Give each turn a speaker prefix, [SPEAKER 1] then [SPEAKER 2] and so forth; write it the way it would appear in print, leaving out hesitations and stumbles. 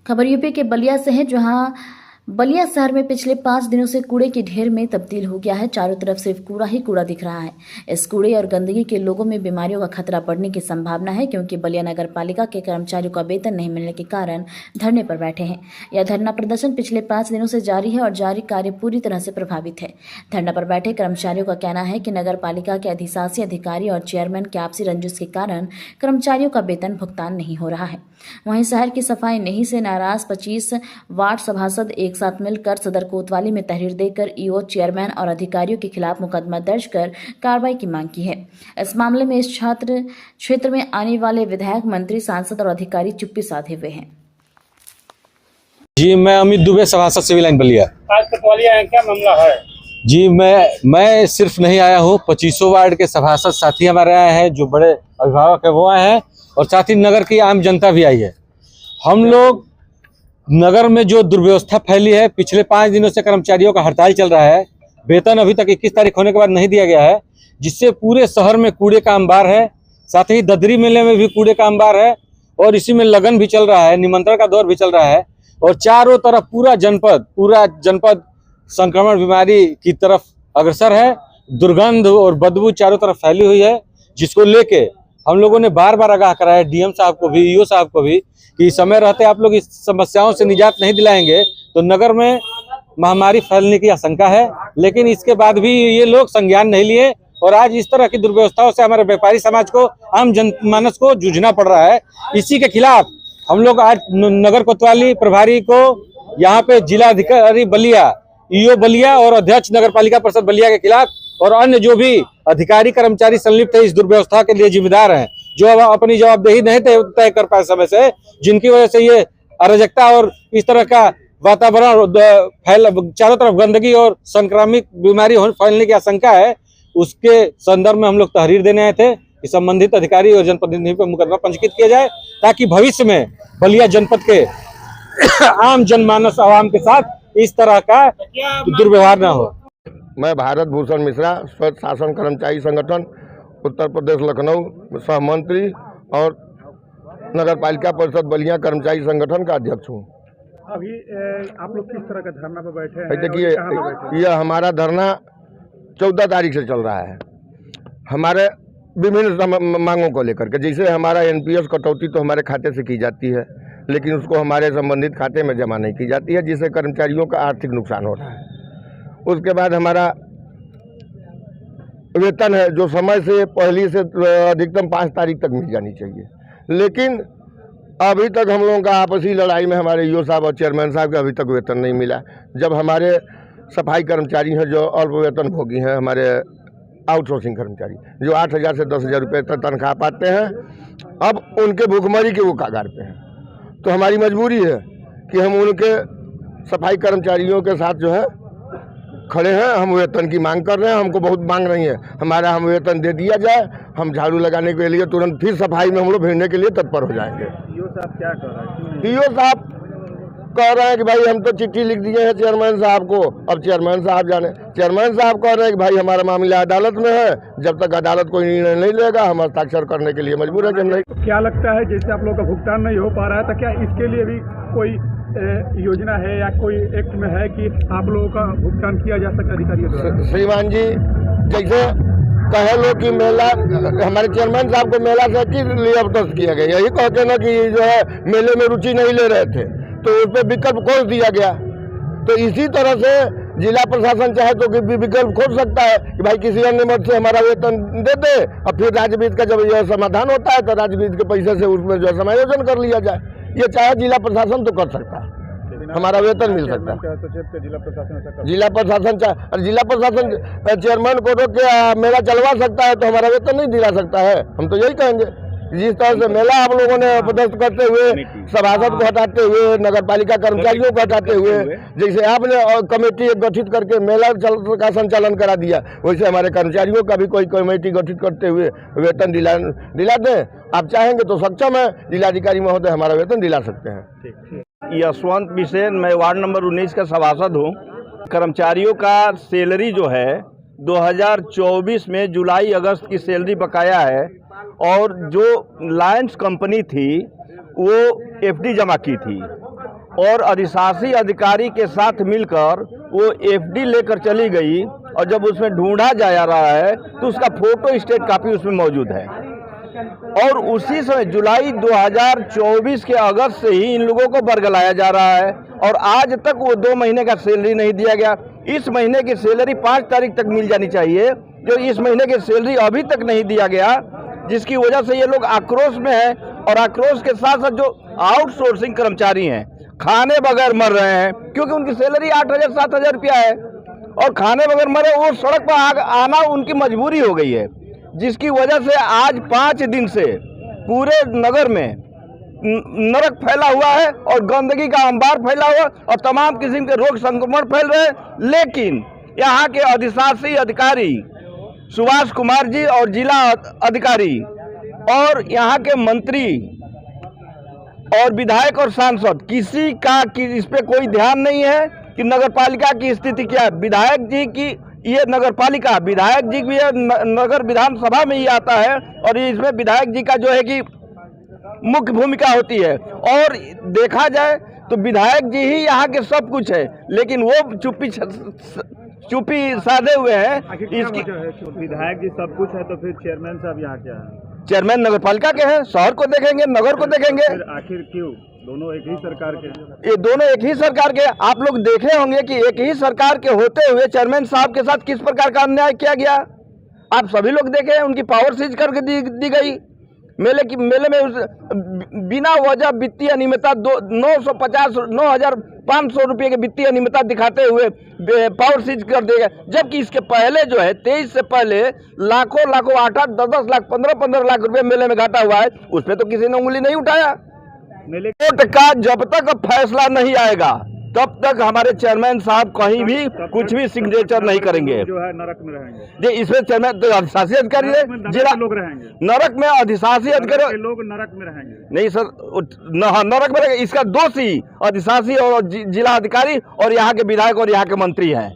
[SPEAKER 1] खबर यूपी के बलिया से है, जहां बलिया शहर में पिछले 5 दिनों से कूड़े की ढेर में तब्दील हो गया है। चारों तरफ सिर्फ कूड़ा ही कूड़ा दिख रहा है। इस कूड़े और गंदगी के लोगों में बीमारियों का खतरा बढ़ने की संभावना है, क्योंकि बलिया नगर पालिका के कर्मचारियों का वेतन नहीं मिलने के कारण धरने पर बैठे हैं। यह धरना प्रदर्शन पिछले 5 दिनों से जारी है और जारी कार्य पूरी तरह से प्रभावित है। धरना पर बैठे कर्मचारियों का कहना है कि नगर पालिका के अधिशासी अधिकारी और चेयरमैन की आपसी रंजिश के कारण कर्मचारियों का वेतन भुगतान नहीं हो रहा है। वहीं शहर की सफाई नहीं से नाराज 25 वार्ड सभासद एक साथ मिलकर सदर कोतवाली में तहरीर देकर ईओ, चेयरमैन और अधिकारियों के खिलाफ मुकदमा दर्ज कर कार्रवाई की मांग की है। इस मामले में इस छात्र क्षेत्र में आने वाले विधायक, मंत्री, सांसद और अधिकारी चुप्पी साधे हुए हैं।
[SPEAKER 2] जी, मैं अमित दुबे, सभासद सिविल लाइन बलिया।
[SPEAKER 3] आज कोतवाली आए, क्या मामला है?
[SPEAKER 2] जी, मैं सिर्फ नहीं आया हूँ, 25 वार्ड के सभासद साथी हमारे आए हैं, जो बड़े अभिभावक है वो आए हैं, और साथ ही नगर की आम जनता भी आई है। हम लोग नगर में जो दुर्व्यवस्था फैली है, पिछले 5 दिनों से कर्मचारियों का हड़ताल चल रहा है, वेतन अभी तक 21 तारीख होने के बाद नहीं दिया गया है, जिससे पूरे शहर में कूड़े का अंबार है। साथ ही ददरी मेले में भी कूड़े का अंबार है, और इसी में लगन भी चल रहा है, निमंत्रण का दौर भी चल रहा है, और चारों तरफ पूरा जनपद संक्रमण बीमारी की तरफ अग्रसर है। दुर्गंध और बदबू चारों तरफ फैली हुई है, जिसको लेके हम लोगों ने बार बार आगाह कराया है, डीएम साहब को भी, ईओ साहब को भी, कि समय रहते आप लोग इस समस्याओं से निजात नहीं दिलाएंगे तो नगर में महामारी फैलने की आशंका है। लेकिन इसके बाद भी ये लोग संज्ञान नहीं लिए, और आज इस तरह की दुर्व्यवस्थाओं से हमारे व्यापारी समाज को, आम जनमानस को जूझना पड़ रहा है। इसी के खिलाफ हम लोग आज नगर कोतवाली प्रभारी को यहाँ पे जिला अधिकारी बलिया, ईओ बलिया और अध्यक्ष नगर पालिका परिषद बलिया के खिलाफ, और अन्य जो भी अधिकारी कर्मचारी संलिप्त है इस दुर्व्यवस्था के लिए जिम्मेदार हैं, जो अब अपनी जवाबदेही नहीं तय कर पाए समय से, जिनकी वजह से ये अराजकता और इस तरह का वातावरण चारों तरफ गंदगी और संक्रामक बीमारी फैलने की आशंका है, उसके संदर्भ में हम लोग तहरीर देने आए थे कि संबंधित अधिकारी और जनप्रतिनिधि पर मुकदमा पंजीकृत किया जाए, ताकि भविष्य में बलिया जनपद के आम जनमानस आवाम के साथ इस तरह का दुर्व्यवहार न हो।
[SPEAKER 4] मैं भारत भूषण मिश्रा, स्वच्छ शासन कर्मचारी संगठन उत्तर प्रदेश लखनऊ सह मंत्री और नगर पालिका परिषद बलिया कर्मचारी संगठन का अध्यक्ष हूँ।
[SPEAKER 3] अभी आप लोग किस तरह का धरना पर बैठे हैं?
[SPEAKER 4] देखिए, यह हमारा धरना 14 तारीख से चल रहा है, हमारे विभिन्न मांगों को लेकर के। जैसे हमारा एनपीएस कटौती तो हमारे खाते से की जाती है, लेकिन उसको हमारे संबंधित खाते में जमा नहीं की जाती है, जिससे कर्मचारियों का आर्थिक नुकसान हो रहा है। उसके बाद हमारा वेतन है, जो समय से पहली से अधिकतम 5 तारीख तक मिल जानी चाहिए, लेकिन अभी तक हम लोगों का आपसी लड़ाई में हमारे ईओ साहब और चेयरमैन साहब का अभी तक वेतन नहीं मिला। जब हमारे सफाई कर्मचारी हैं जो अल्प वेतन भोगी हैं, हमारे आउटसोर्सिंग कर्मचारी जो 8,000 से 10,000 रुपये तक तनख्वाह पाते हैं, अब उनके भूखमरी के वो कगार पे हैं। तो हमारी मजबूरी है कि हम उनके सफाई कर्मचारियों के साथ जो है खड़े हैं। हम वेतन की मांग कर रहे हैं, हमको बहुत मांग रही है, हमारा हम वेतन दे दिया जाए, हम झाड़ू लगाने के लिए तुरंत फिर सफाई में हम लोग भिड़ने के लिए तत्पर हो जाएंगे।
[SPEAKER 3] ईओ साहब क्या कर रहे हैं?
[SPEAKER 4] ईओ साहब कह रहे हैं कि भाई हम तो चिट्ठी लिख दिए हैं चेयरमैन साहब को, अब चेयरमैन साहब जाने। चेयरमैन साहब कह रहे हैं कि भाई हमारा मामला अदालत में है, जब तक अदालत कोई निर्णय नहीं लेगा हम हस्ताक्षर करने के लिए मजबूर है कि हम नहीं।
[SPEAKER 3] तो क्या लगता है, जैसे आप लोग का भुगतान नहीं हो पा रहा है, तो क्या इसके लिए भी कोई योजना है या कोई एक्ट में है कि आप लोगों का भुगतान किया जा सकता है अधिकारियों द्वारा?
[SPEAKER 4] श्रीमान जी, जैसे कहे लो कि मेला, हमारे चेयरमैन साहब को मेला से कि लिए अवतस्त किया गया, यही कहते ना कि जो है मेले में रुचि नहीं ले रहे थे, तो उस पर विकल्प खोज दिया गया। तो इसी तरह से जिला प्रशासन चाहे तो विकल्प खोज सकता है कि भाई किसी अन्य मद से हमारा वेतन दे दे, और फिर राजवीर का जब यह समाधान होता है तो राजवीर के पैसे से उसमें जो है समायोजन कर लिया जाए। ये चाहे जिला प्रशासन तो कर सकता है, हमारा वेतन मिल सकता है। जिला प्रशासन चेयरमैन को रोक के मेला चलवा सकता है, तो हमारा वेतन नहीं दिला सकता है। हम तो यही कहेंगे, जिस तरह से मेला आप लोगों ने प्रदर्शन करते हुए, सभासद को हटाते हुए, नगर पालिका कर्मचारियों को हटाते हुए, जैसे आपने कमेटी गठित करके मेला का संचालन करा दिया, वैसे हमारे कर्मचारियों का भी कोई कमेटी गठित करते हुए वेतन दिला दें। आप चाहेंगे तो सक्षम है, जिलाधिकारी महोदय हमारा वेतन दिला सकते हैं।
[SPEAKER 5] यशवंत बिसेन, मैं वार्ड नंबर 19 का सभासद हूँ। कर्मचारियों का सैलरी जो है 2024 में जुलाई अगस्त की सैलरी बकाया है, और जो लायंस कंपनी थी वो एफडी जमा की थी, और अधिशासी अधिकारी के साथ मिलकर वो एफडी लेकर चली गई, और जब उसमें ढूंढा जा रहा है तो उसका फोटो स्टेट कॉपी उसमें मौजूद है। और उसी समय जुलाई 2024 के अगस्त से ही इन लोगों को बरगलाया जा रहा है, और आज तक वो 2 महीने का सैलरी नहीं दिया गया। इस महीने की सैलरी 5 तारीख तक मिल जानी चाहिए, जो इस महीने की सैलरी अभी तक नहीं दिया गया, जिसकी वजह से ये लोग आक्रोश में हैं। और आक्रोश के साथ साथ जो आउटसोर्सिंग कर्मचारी हैं खाने बगैर मर रहे हैं, क्योंकि उनकी सैलरी 8,000-7,000 रुपया है, और खाने बगैर मरे, वो सड़क पर आना उनकी मजबूरी हो गई है, जिसकी वजह से आज 5 दिन से पूरे नगर में नरक फैला हुआ है और गंदगी का अंबार फैला हुआ और तमाम किस्म के रोग संक्रमण फैल रहे हैं। लेकिन यहाँ के अधिशासी अधिकारी सुभाष कुमार जी और जिला अधिकारी और यहाँ के मंत्री और विधायक और सांसद किसी का इस पे कोई ध्यान नहीं है कि नगरपालिका की स्थिति क्या है। विधायक जी की ये नगरपालिका, विधायक जी भी नगर विधानसभा में ही आता है, और इसमें विधायक जी का जो है कि मुख्य भूमिका होती है। और देखा जाए तो विधायक जी ही यहाँ के सब कुछ है, लेकिन वो चुप्पी साधे हुए हैं। इसकी
[SPEAKER 3] विधायक जी सब कुछ है तो फिर चेयरमैन साहब यहाँ क्या है?
[SPEAKER 5] चेयरमैन नगरपालिका के हैं, शहर को देखेंगे, नगर को देखेंगे।
[SPEAKER 3] आखिर क्यों दोनों एक ही सरकार के?
[SPEAKER 5] ये दोनों एक ही सरकार के। आप लोग देखे होंगे कि एक ही सरकार के होते हुए चेयरमैन साहब के साथ किस प्रकार का अन्याय किया गया। आप सभी लोग देखे, उनकी पावर सीज करके दी गई। मेले में बिना वजह वित्तीय अनियमितता 9,500 रुपये के वित्तीय अनियमितता दिखाते हुए पावर सीज कर देगा, जबकि इसके पहले जो है 23 से पहले लाखों 8-8, 10-10 लाख, 15-15 लाख रुपए मेले में घाटा हुआ है। उस पर तो किसी ने उंगली नहीं उठाया। कोर्ट का जब तक फैसला नहीं आएगा तब तक हमारे चेयरमैन साहब कहीं भी कुछ भी सिग्नेचर नहीं करेंगे।
[SPEAKER 3] जो है नरक में रहेंगे।
[SPEAKER 5] जी, इसमें चेयरमैन तो अधिशासी अधिकारी है, जिला
[SPEAKER 3] लोग रहेंगे
[SPEAKER 5] नरक में, अधिशासी अधिकारी
[SPEAKER 3] लोग नरक में रहेंगे।
[SPEAKER 5] नहीं सर, नरक में रहेंगे। इसका दोषी अधिशासी और जिला अधिकारी और यहाँ के विधायक और यहाँ के मंत्री हैं।